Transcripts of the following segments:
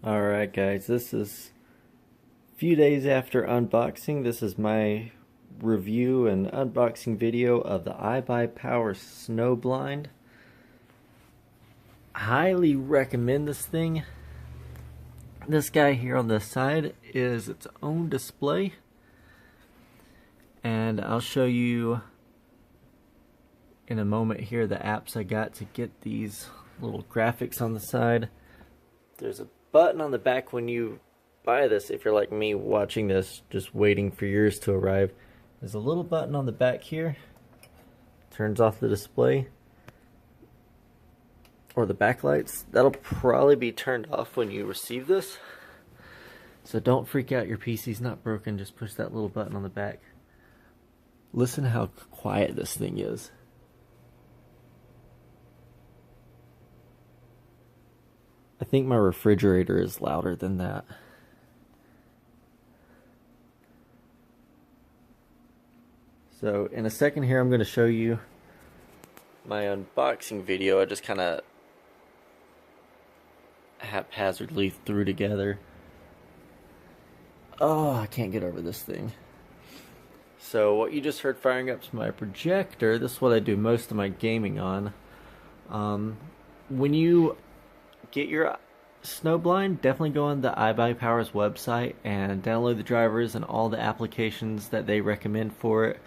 Alright guys, this is a few days after unboxing. This is my review and unboxing video of the IBuyPower Snowblind. Highly recommend this thing. This guy here on the side is its own display, and I'll show you in a moment here the apps I got to get these little graphics on the side. There's a button on the back when you buy this. If you're like me watching this just waiting for yours to arrive, there's a little button on the back here, turns off the display or the backlights. That'll probably be turned off when you receive this, so don't freak out, your PC's not broken. Just push that little button on the back. Listen how quiet this thing is. I think my refrigerator is louder than that. So in a second here I'm going to show you my unboxing video. I just kind of haphazardly threw together. Oh, I can't get over this thing. So what you just heard firing up is my projector. This is what I do most of my gaming on. When you get your Snowblind, definitely go on the IBuyPower's website and download the drivers and all the applications that they recommend for it.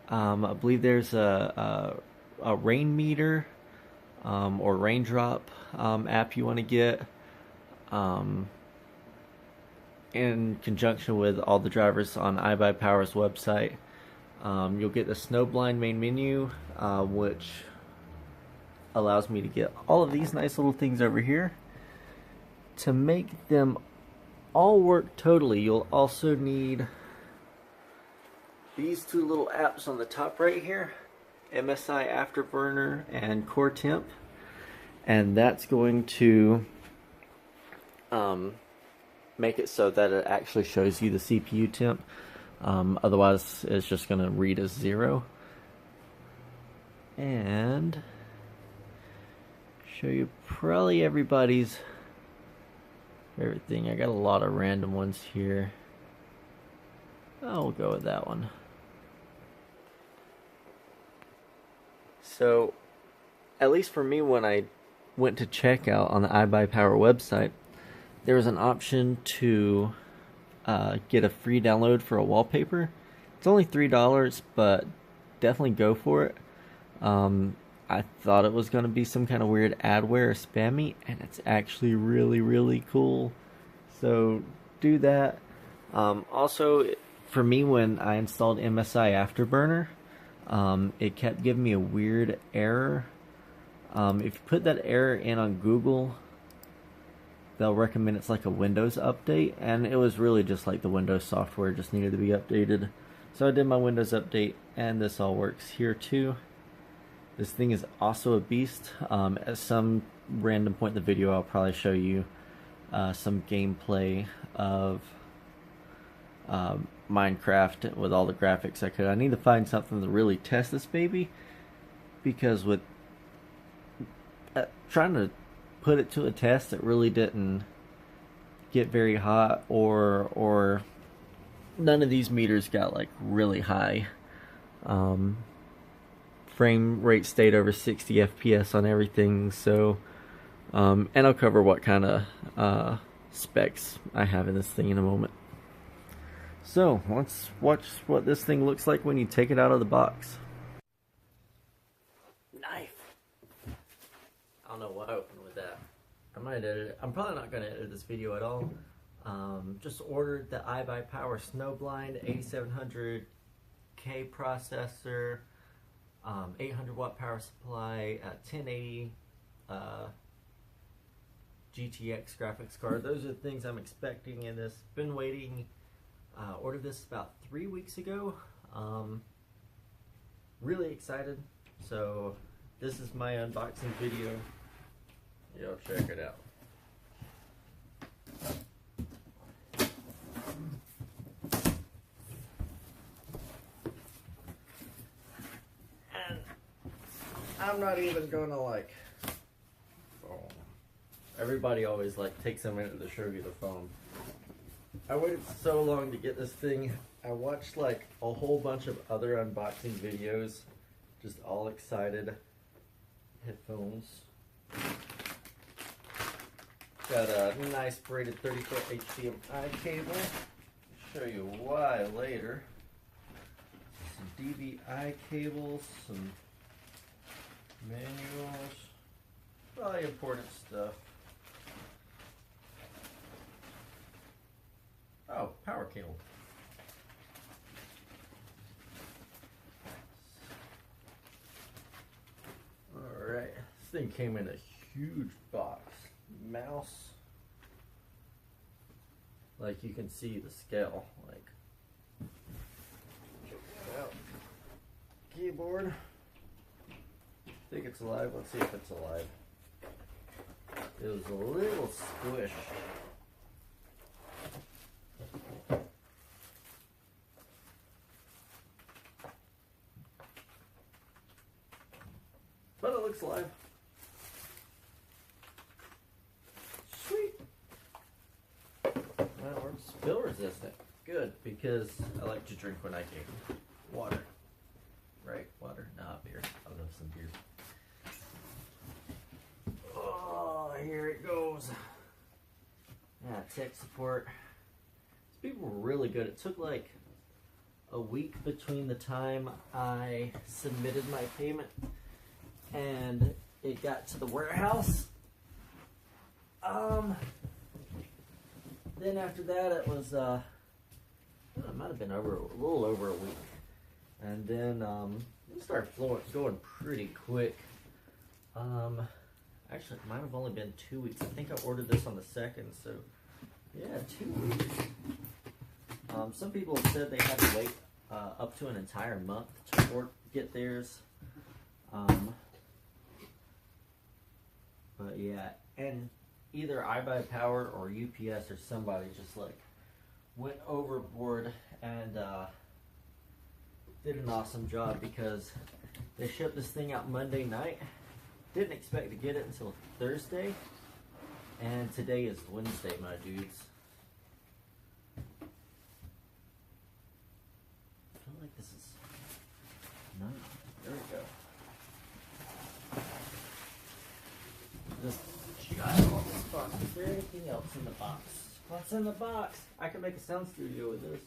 I believe there's a rain meter or raindrop app you want to get in conjunction with all the drivers on IBuyPower's website. You'll get the Snowblind main menu, which allows me to get all of these nice little things over here. To make them all work totally, you'll also need these two little apps on the top right here, MSI Afterburner and Core Temp, and that's going to make it so that it actually shows you the CPU temp. Otherwise it's just going to read as 0. And show you probably everybody's favorite thing. I got a lot of random ones here. I'll go with that one. So, at least for me, when I went to checkout on the IBuyPower website, there was an option to get a free download for a wallpaper. It's only $3, but definitely go for it. I thought it was going to be some kind of weird adware or spammy, and it's actually really cool. So do that. Also, for me, when I installed MSI Afterburner, it kept giving me a weird error. If you put that error in on Google, they'll recommend it's like a Windows update, and it was really just like the Windows software just needed to be updated. So I did my Windows update, and this all works here too. This thing is also a beast. At some random point in the video, I'll probably show you some gameplay of Minecraft with all the graphics I could. I need to find something to really test this baby, because with trying to put it to a test, it really didn't get very hot, or none of these meters got like really high. Frame rate stayed over 60 FPS on everything. So and I'll cover what kind of specs I have in this thing in a moment. So let's watch what this thing looks like when you take it out of the box. Knife. I don't know what I opened with that. I might edit it. I'm probably not going to edit this video at all. Just ordered the IBuyPower Snowblind 8700K processor, 800 watt power supply, 1080 GTX graphics card. Those are the things I'm expecting in this. Been waiting. Ordered this about 3 weeks ago. Really excited. So this is my unboxing video. Yo, check it out. And I'm not even gonna like, Everybody always like takes a minute to show you the phone. I waited so long to get this thing. I watched like a whole bunch of other unboxing videos, just all excited. Headphones. Got a nice braided 30-foot HDMI cable. Show you why later. Some DVI cables, some manuals, probably important stuff. Oh, power cable. Alright, this thing came in a huge box. Mouse. Like you can see the scale. Like, check that out. Keyboard. I think it's alive. Let's see if it's alive. It was a little squish. But it looks alive. Sweet. That works. Spill resistant. Good, because I like to drink when I can. Water. Right? Water? Nah, beer. I love some beer. Oh, here it goes. Yeah, tech support. These people were really good. It took like a week between the time I submitted my payment and it got to the warehouse. Then after that it was it might have been a little over a week. And then it started going pretty quick. Actually it might have only been 2 weeks. I think I ordered this on the 2nd, so yeah, 2 weeks. Some people have said they had to wait up to an entire month to get theirs. But yeah, and either iBuyPower or UPS or somebody just like went overboard and did an awesome job, because they shipped this thing out Monday night. Didn't expect to get it until Thursday, and today is Wednesday, my dudes. I feel like this is no. There we go. Just giant box. Is there anything else in the box? What's in the box? I can make a sound studio with this.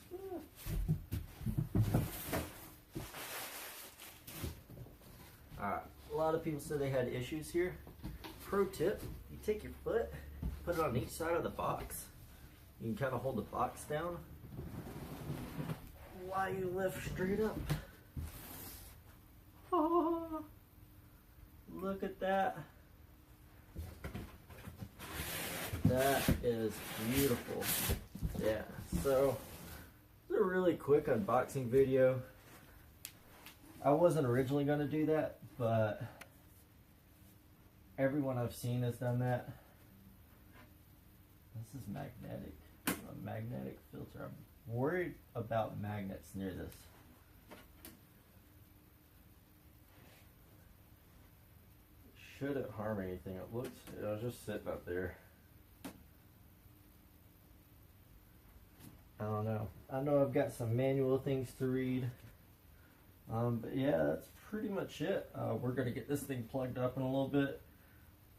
Alright, a lot of people said they had issues here. Pro tip, you take your foot, put it on each side of the box. You can kind of hold the box down while you lift straight up. Oh, look at that. That is beautiful. Yeah, so it's a really quick unboxing video. I wasn't originally going to do that, but everyone I've seen has done that. This is magnetic. A magnetic filter. I'm worried about magnets near this. Shouldn't harm anything. It looks, I was just sitting up there. I don't know. I know I've got some manual things to read. But yeah, that's pretty much it. We're going to get this thing plugged up in a little bit.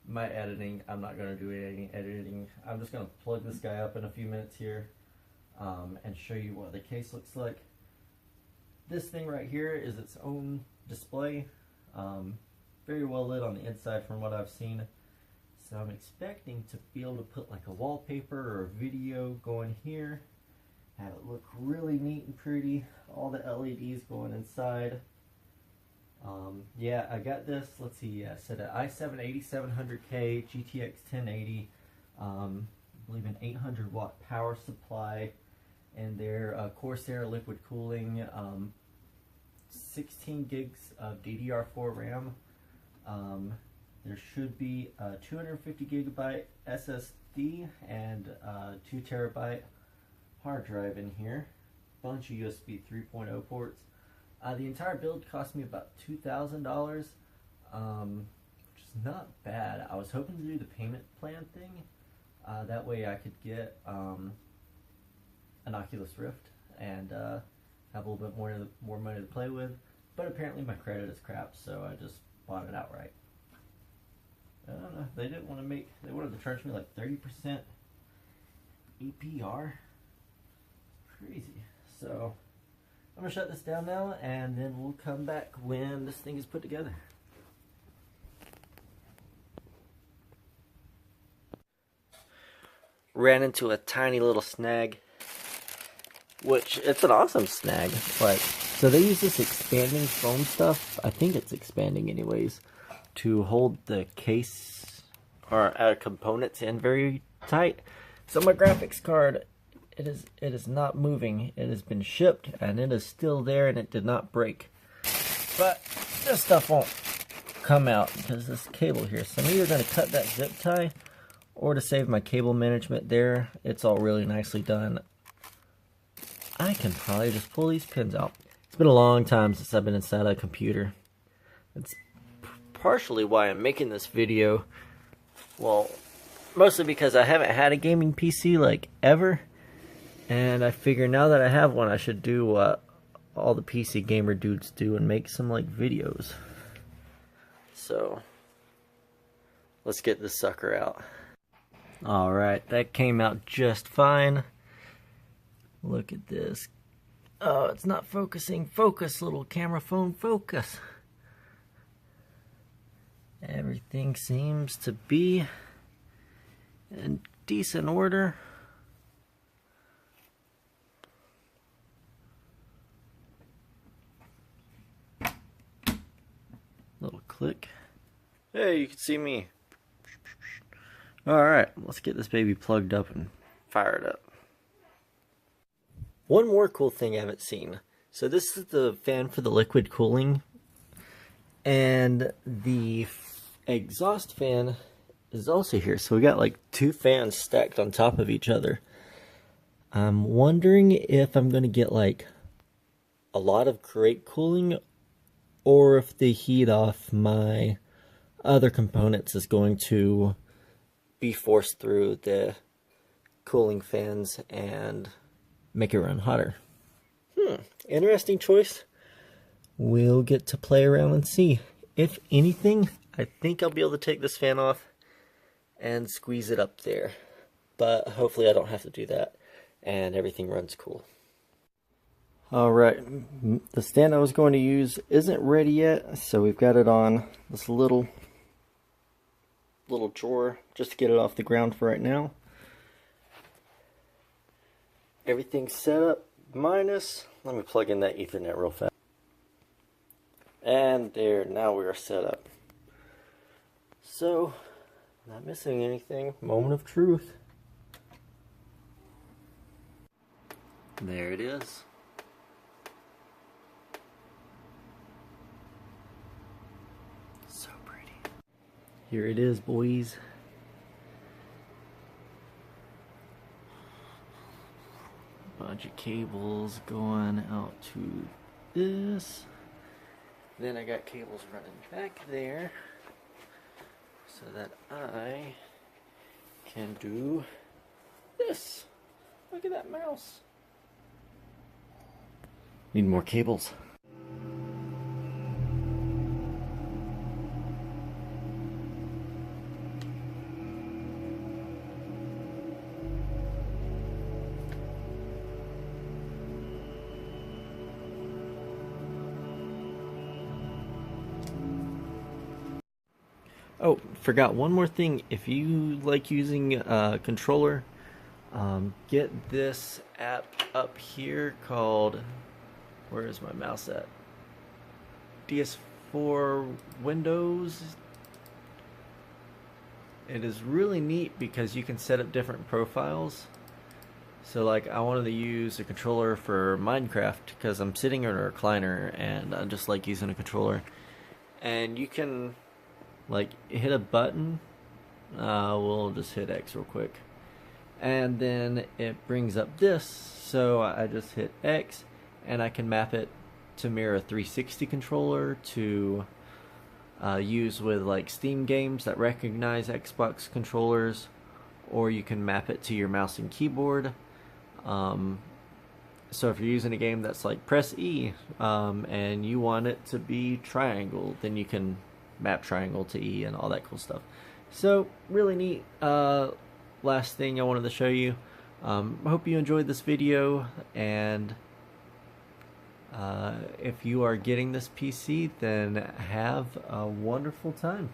My editing, I'm not going to do any editing. I'm just going to plug this guy up in a few minutes here and show you what the case looks like. This thing right here is its own display. Very well lit on the inside from what I've seen. So I'm expecting to be able to put like a wallpaper or a video going here. Have it look really neat and pretty. All the LEDs going inside. Yeah, I got this. Let's see. I said an i7-8700K GTX 1080. I believe an 800 watt power supply, and their Corsair liquid cooling. 16 gigs of DDR4 RAM. There should be a 250 gigabyte SSD and 2 terabyte hard drive in here. Bunch of USB 3.0 ports. The entire build cost me about $2,000, which is not bad. I was hoping to do the payment plan thing. That way I could get an Oculus Rift and have a little bit more money to play with. But apparently my credit is crap, so I just bought it outright. I don't know. They wanted to charge me like 30% APR. Crazy. So I'm gonna shut this down now, and then we'll come back when this thing is put together. Ran into a tiny little snag, which it's an awesome snag. Like, so they use this expanding foam stuff. I think it's expanding anyways, to hold the case or components in very tight. So my graphics card, it is not moving. It has been shipped and it is still there and it did not break. But this stuff won't come out because this cable here. So I'm either going to cut that zip tie, or to save my cable management there. It's all really nicely done. I can probably just pull these pins out. It's been a long time since I've been inside a computer. It's partially why I'm making this video. Well, mostly because I haven't had a gaming PC like ever. And I figure now that I have one, I should do what all the PC gamer dudes do and make some like videos. So let's get this sucker out. Alright, that came out just fine. Look at this. Oh, it's not focusing. Focus, little camera phone, focus. Everything seems to be in decent order. Little click. Hey, you can see me. Alright, let's get this baby plugged up and fired up. One more cool thing I haven't seen. So this is the fan for the liquid cooling. And the exhaust fan is also here. So we got like two fans stacked on top of each other. I'm wondering if I'm going to get like a lot of great cooling, or if the heat off my other components is going to be forced through the cooling fans and make it run hotter. Interesting choice. We'll get to play around and see. If anything, I think I'll be able to take this fan off and squeeze it up there. But hopefully I don't have to do that and everything runs cool. Alright, the stand I was going to use isn't ready yet, so we've got it on this little drawer just to get it off the ground for right now. Everything's set up minus, let me plug in that Ethernet real fast. And there, now we are set up. So, not missing anything. Moment of truth. There it is. So pretty. Here it is, boys. Bunch of cables going out to this. Then I got cables running back there so that I can do this. Look at that mouse. Need more cables. Oh, forgot one more thing. If you like using a controller, get this app up here called, where is my mouse at? DS4 Windows. It is really neat because you can set up different profiles. So like I wanted to use a controller for Minecraft because I'm sitting in a recliner and I just like using a controller. And you can like hit a button, we'll just hit X real quick, and then it brings up this, so I just hit X and I can map it to mirror a 360 controller, to use with like Steam games that recognize Xbox controllers, or you can map it to your mouse and keyboard. So if you're using a game that's like press E and you want it to be triangle, then you can map triangle to E and all that cool stuff. So really neat. Last thing I wanted to show you. I hope you enjoyed this video, and if you are getting this PC, then have a wonderful time.